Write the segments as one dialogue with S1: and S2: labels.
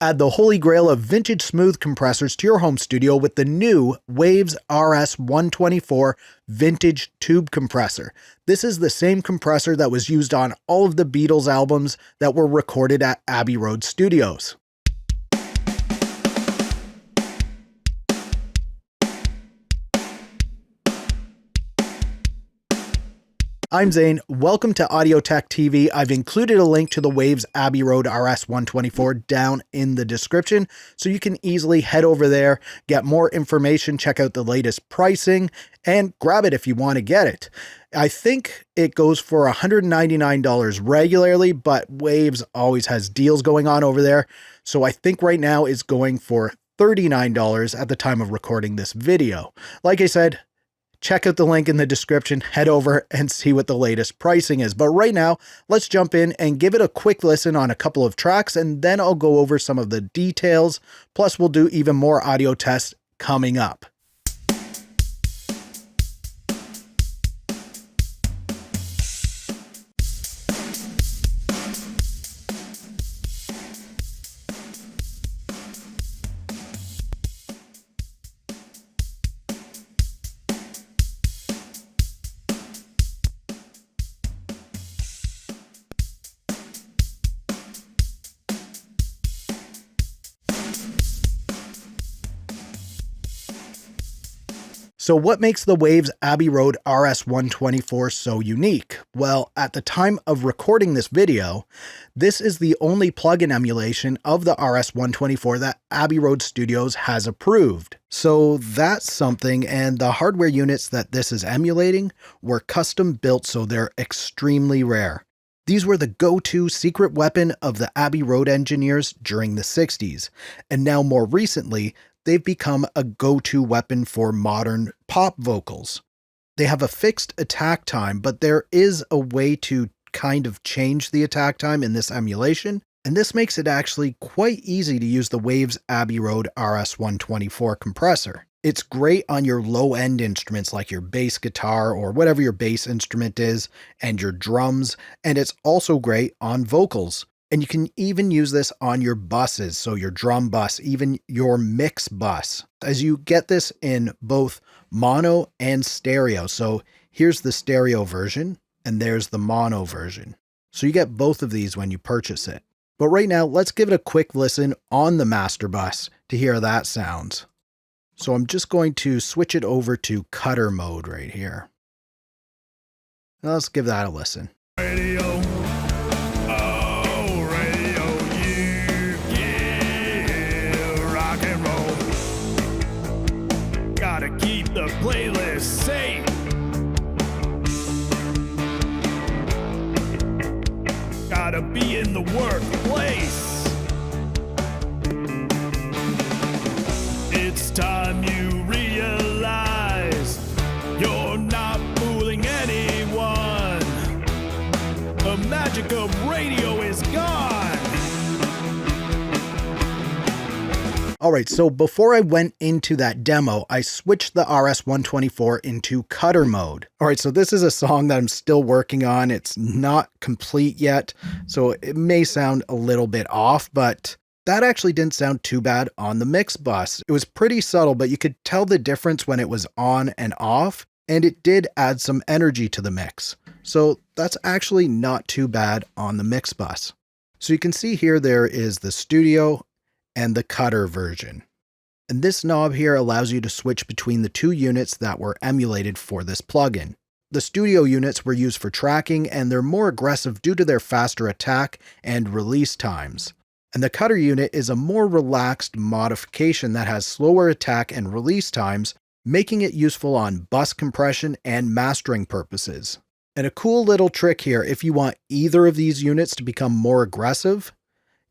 S1: Add the holy grail of vintage smooth compressors to your home studio with the new Waves RS124 Vintage Tube Compressor. This is the same compressor that was used on all of the Beatles albums that were recorded at Abbey Road Studios. I'm Zane. Welcome to Audio Tech TV. I've included a link to the Waves Abbey Road RS124 down in the description, so you can easily head over there, get more information, check out the latest pricing, and grab it if you want to get it. I think it goes for $199 regularly, but Waves always has deals going on over there, so I think right now it's going for $39 at the time of recording this video. Like I said, check out the link in the description, head over and see what the latest pricing is. But right now, let's jump in and give it a quick listen on a couple of tracks, and then I'll go over some of the details. Plus, we'll do even more audio tests coming up. So what makes the Waves Abbey Road RS124 so unique? Well, at the time of recording this video, this is the only plugin emulation of the RS124 that Abbey Road Studios has approved. So that's something, and the hardware units that this is emulating were custom built, so they're extremely rare. These were the go-to secret weapon of the Abbey Road engineers during the 60s, and now more recently, they've become a go-to weapon for modern pop vocals. They have a fixed attack time, but there is a way to kind of change the attack time in this emulation, and this makes it actually quite easy to use the Waves Abbey Road RS124 compressor. It's great on your low-end instruments like your bass guitar or whatever your bass instrument is, and your drums, and it's also great on vocals. And you can even use this on your buses, so your drum bus, even your mix bus, as you get this in both mono and stereo. So here's the stereo version, and there's the mono version. So you get both of these when you purchase it. But right now, let's give it a quick listen on the master bus to hear how that sounds. So I'm just going to switch it over to cutter mode right here. Now let's give that a listen.
S2: Radio. Keep the playlist safe. Gotta be in the workplace. It's time you realize you're not fooling anyone. The magic of radio is gone.
S1: Alright, so before I went into that demo, I switched the RS124 into cutter mode. Alright, so this is a song that I'm still working on. It's not complete yet, so it may sound a little bit off, but that actually didn't sound too bad on the mix bus. It was pretty subtle, but you could tell the difference when it was on and off, and it did add some energy to the mix. So that's actually not too bad on the mix bus. So you can see here there is the studio and the cutter version. And this knob here allows you to switch between the two units that were emulated for this plugin. The studio units were used for tracking, and they're more aggressive due to their faster attack and release times. And the cutter unit is a more relaxed modification that has slower attack and release times, making it useful on bus compression and mastering purposes. And a cool little trick here, if you want either of these units to become more aggressive,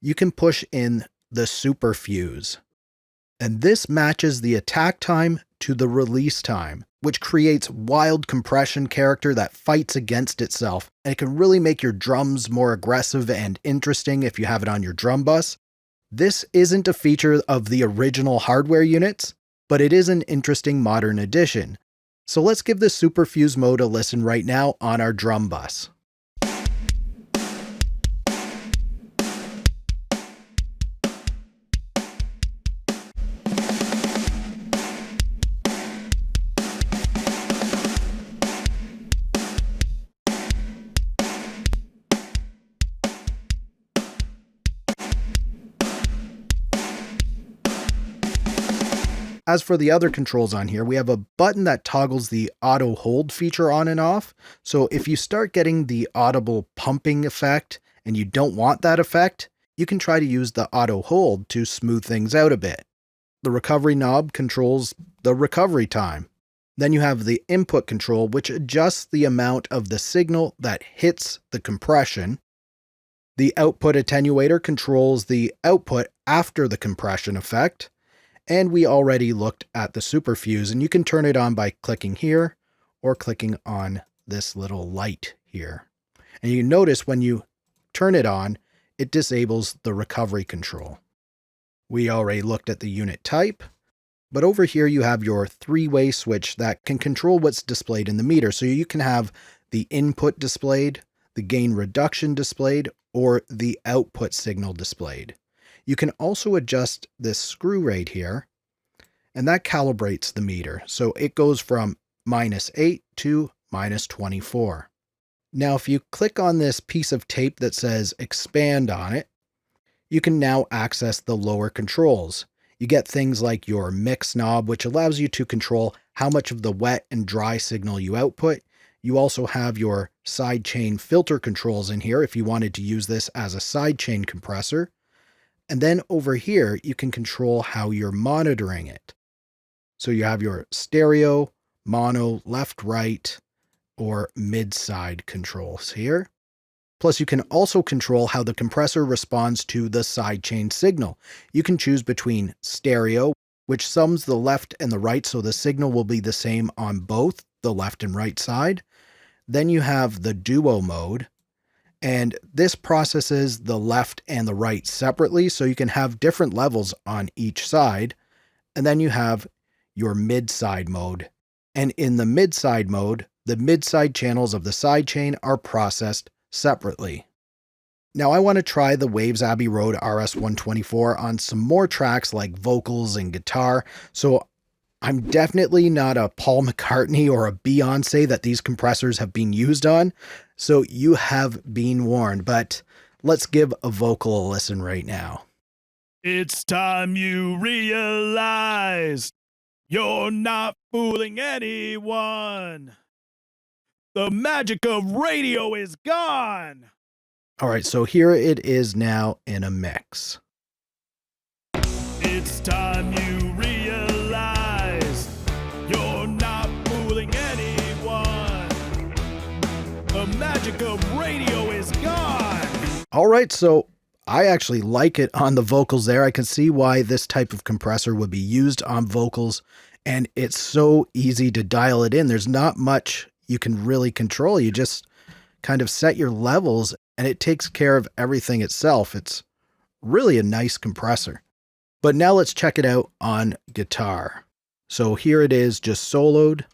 S1: you can push in the super fuse. And this matches the attack time to the release time, which creates wild compression character that fights against itself, and it can really make your drums more aggressive and interesting if you have it on your drum bus. This isn't a feature of the original hardware units, but it is an interesting modern addition. So let's give the super fuse mode a listen right now on our drum bus. As for the other controls on here, we have a button that toggles the auto hold feature on and off. So if you start getting the audible pumping effect and you don't want that effect, you can try to use the auto hold to smooth things out a bit. The recovery knob controls the recovery time. Then you have the input control, which adjusts the amount of the signal that hits the compression. The output attenuator controls the output after the compression effect. And we already looked at the superfuse, and you can turn it on by clicking here or clicking on this little light here. And you notice when you turn it on, it disables the recovery control. We already looked at the unit type, but over here you have your three-way switch that can control what's displayed in the meter. So you can have the input displayed, the gain reduction displayed, or the output signal displayed. You can also adjust this screw right here, and that calibrates the meter. So it goes from -8 to -24. Now, if you click on this piece of tape that says expand on it, you can now access the lower controls. You get things like your mix knob, which allows you to control how much of the wet and dry signal you output. You also have your sidechain filter controls in here if you wanted to use this as a sidechain compressor. And then over here, you can control how you're monitoring it. So you have your stereo, mono, left, right, or mid-side controls here. Plus, you can also control how the compressor responds to the sidechain signal. You can choose between stereo, which sums the left and the right, so the signal will be the same on both the left and right side. Then you have the duo mode, and this processes the left and the right separately, so you can have different levels on each side. And then you have your mid-side mode. And in the mid-side mode, the mid-side channels of the sidechain are processed separately. Now I want to try the Waves Abbey Road RS124 on some more tracks like vocals and guitar, so I'm definitely not a Paul McCartney or a Beyonce that these compressors have been used on, so you have been warned, but let's give a vocal a listen right now.
S2: It's time you realize you're not fooling anyone. The magic of radio is gone.
S1: All right, so here it is now in a mix.
S2: It's time you realize you're not fooling anyone. The magic of radio is gone.
S1: All right, so I actually like it on the vocals there. I can see why this type of compressor would be used on vocals, and it's so easy to dial it in. There's not much you can really control. You just kind of set your levels, and it takes care of everything itself. It's really a nice compressor. But now let's check it out on guitar. So here it is just soloed.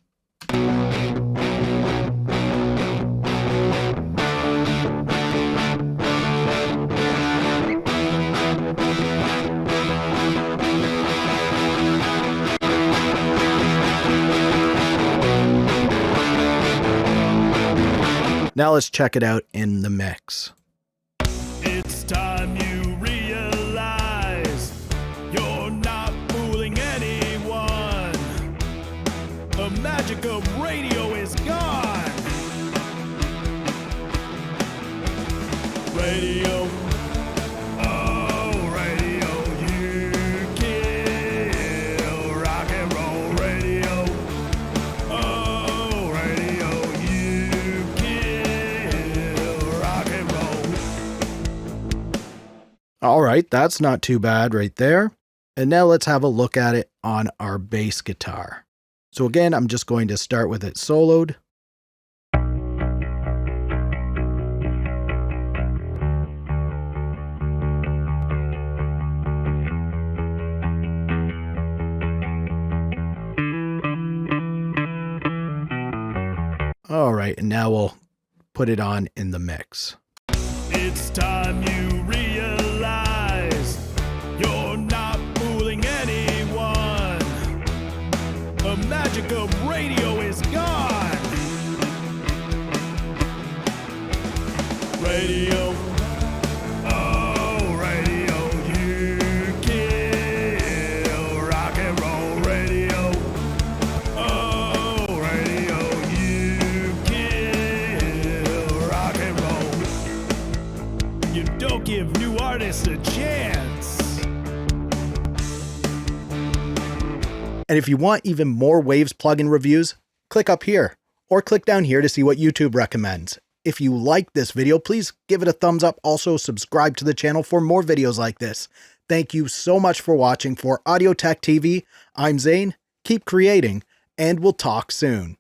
S1: Now let's check it out in the mix.
S2: It's time you realize you're not fooling anyone. The magic of radio is gone. Radio. Oh, radio, you kill rock and roll radio. Oh, radio, you kill rock and roll.
S1: All right, that's not too bad right there. And now let's have a look at it on our bass guitar. So again, I'm just going to start with it soloed. All right, and now we'll put it on in the mix.
S2: It's time you realize you're not fooling anyone. The magic of radio is gone. Radio. Oh, radio, you kill rock and roll radio. Don't give new artists a chance.
S1: And if you want even more Waves plugin reviews, click up here, or click down here to see what YouTube recommends. If you like this video, please give it a thumbs up. Also, subscribe to the channel for more videos like this. Thank you so much for watching. For Audio Tech TV, I'm Zane. Keep creating, and we'll talk soon.